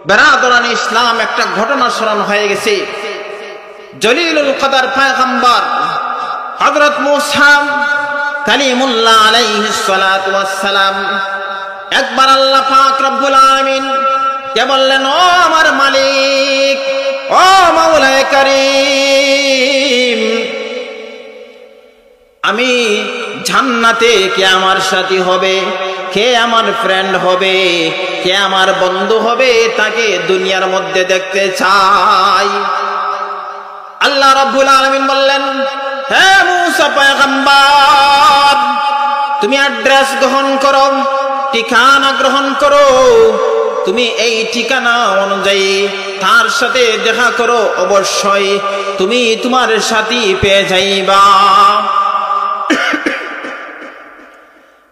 বেরাদরান ইসলাম, একটা ঘটনা স্মরণ হয়ে গেছে। জলিলুল কদর পয়গম্বর হযরত মূসা কালিমুল্লাহ আলাইহিস সালাতু ওয়াস সালাম একবার আল্লাহ পাক রব্বুল আলামিন কে বললেন, ও আমার মালিক, ও মাওলায়ে কারীম, আমি জান্নাতে কে আমার সাথী হবে, কে আমার ফ্রেন্ড হবে, কে আমার বন্ধু হবে, তাকে দুনিয়ার মধ্যে দেখতে চাই। আল্লাহ রাব্বুল আলামিন বললেন, হে মূসা পয়গম্বর, তুমি অ্যাড্রেস গ্রহণ করো, ঠিকানা গ্রহণ করো, তুমি এই ঠিকানা অনুযায়ী তার সাথে দেখা করো, অবশ্যই তুমি তোমার সাথী পেয়ে যাইবা।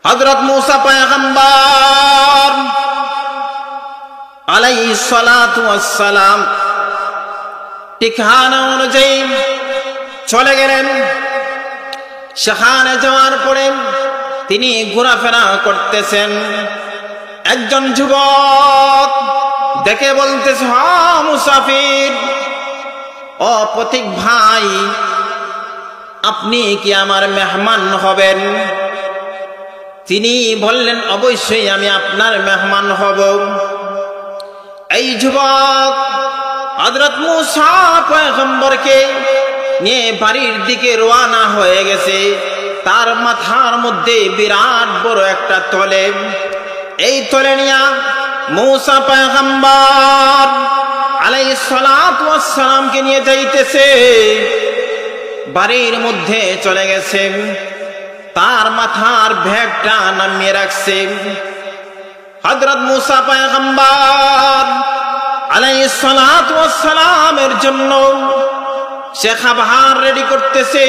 হযরত মূসা পয়গম্বর আলাইহিস সালাতু ওয়াস সালাম ঠিকানা অনুযায়ী চলে গেলেন। সেখানে যাওয়ার পরে তিনি ঘোরাফেরা করতেছেন। একজন যুবক দেখে বলতেছে, হ্যাঁ মুসাফির, ও পথিক ভাই, আপনি কি আমার মেহমান হবেন? তিনি বললেন, অবশ্যই আমি আপনার মেহমান হব। এই যুবক হযরত মূসা পয়গম্বরকে নিয়ে বাড়ির দিকে রওনা হয়ে গেছে। তার মাথার মধ্যে বিরাট বড় একটা তলে, এই তলে নিয়ে মূসা পয়গম্বর আলাইহিস সালাতু ওয়াস সালামকে নিয়ে যাইতেছে। বাড়ির মধ্যে চলে গেছে, তার মাথার ব্যাগটা নামিয়ে রাখছে। হযরত মূসা পয়গম্বর আলাইহিস সালাতু ওয়াস সালামের জন্য সে খাবার রেডি করতেছে,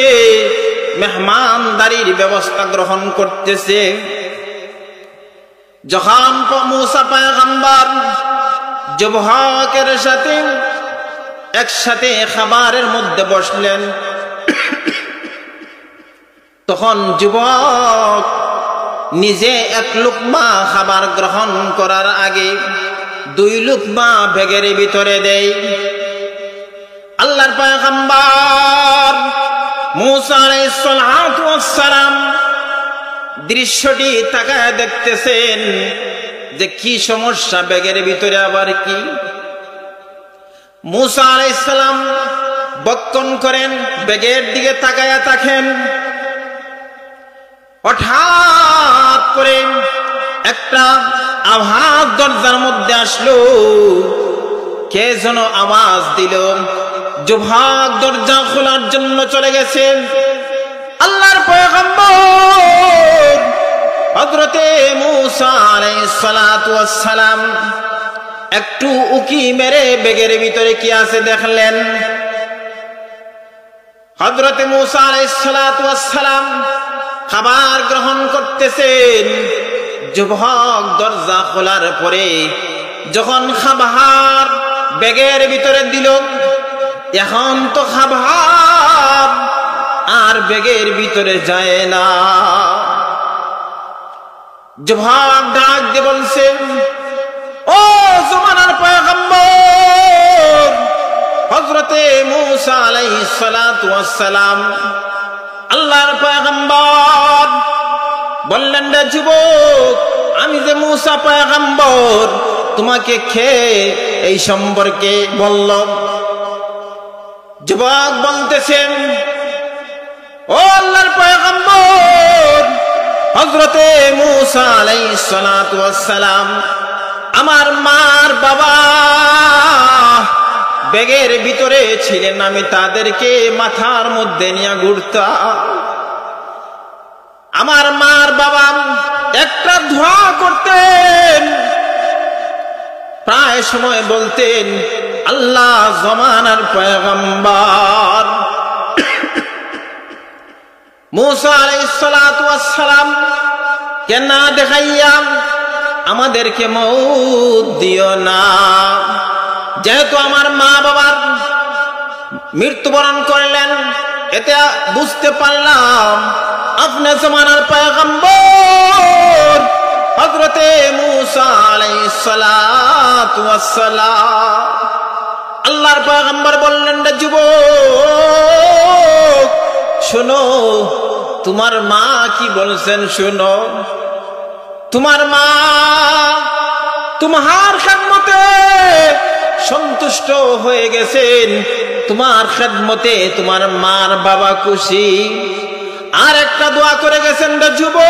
মেহমানদারির ব্যবস্থা গ্রহণ করতেছে। যখন মূসা পয়গম্বর যুবকের সাথে একসাথে খাবারের মধ্যে বসলেন, তখন যুবক নিজে এক লুকমা খাবার গ্রহণ করার আগে 2 লুকমা ব্যাগের ভিতরে দেয়। আল্লাহর পয়গম্বর মূসা আলাইহিস সালাতু ওয়াস সালাম দৃশ্যটি তাকায় দেখতেছেন যে কি সমস্যা, ব্যাগের ভিতরে আবার কি। মূসা আলাইহিস সালাম বক্ষণ করেন, ব্যাগের দিকে তাকায়া থাকেন। হঠাৎ করে একটা আওয়াজ দরজার মধ্যে আসলো, কে যেন আওয়াজ দিল। যুবক দরজা খোলার জন্য চলে গেছেন। আল্লাহর পয়গম্বর হযরতে মূসা আলাইহিস সালাতু ওয়াস সালাম একটু উকি মেরে ব্যাগের ভিতরে কি আছে দেখলেন। হযরতে মূসা আলাইহিস সালাতু ওয়াস সালাম খাবার গ্রহণ করতেছেন। যুবক দরজা খোলার পরে যখন খাবার ব্যাগের ভিতরে দিল, এখন তো খাবার আর ব্যাগের ভিতরে যায় না। যুবক ডাক দিয়ে বলছেন, ও জমানার পয়গম্বর হযরতে মূসা আলাইহিস সালাতু ওয়াস সালাম, আল্লাহর পয়গম্বর বললেন, রে যুবক, আমি যে মূসা পয়গম্বর, তোমাকে খেয়ে এই সম্পর্কে বলল। যুবক বলতেছেন, ও আল্লাহর পয়গম্বর হযরতে মূসা আলাইহিস সালাতু ওয়াস সালাম, আমার মার বাবা ব্যাগের ভিতরে ছিলেন, আমি তাদেরকে মাথার মধ্যে নিয়ে ঘুরতাম। আমার মার বাবা একটা দোয়া করতেন, প্রায় সময় বলতেন, আল্লাহ জমানার পয়গম্বর মূসা আলাইহিস সালাতু ওয়াস সালাম কে না দেখাইয়া আমাদেরকে মউত দিও না। যেহেতু আমার মা বাবার মৃত্যুবরণ করলেন, এতে বুঝতে পারলাম আপনি জমানার পয়গম্বর, হযরতে মূসা আলাইহিস সালাতু ওয়াস সালাম আল্লাহর পয়গম্বর বললেন, রে যুবক শোনো, তোমার মা কি বলছেন শোনো। তোমার মা তোমার খেদমতে সন্তুষ্ট হয়ে গেছেন, তোমার খেদমতে তোমার মার বাবা খুশি। আর একটা দোয়া করে গেছেন রে যুবক,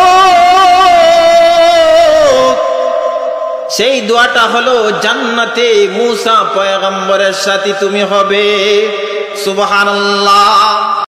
সেই দোয়াটা হলো জান্নাতে মূসা পয়গম্বরের সাথে তুমি হবে। সুবহানাল্লাহ।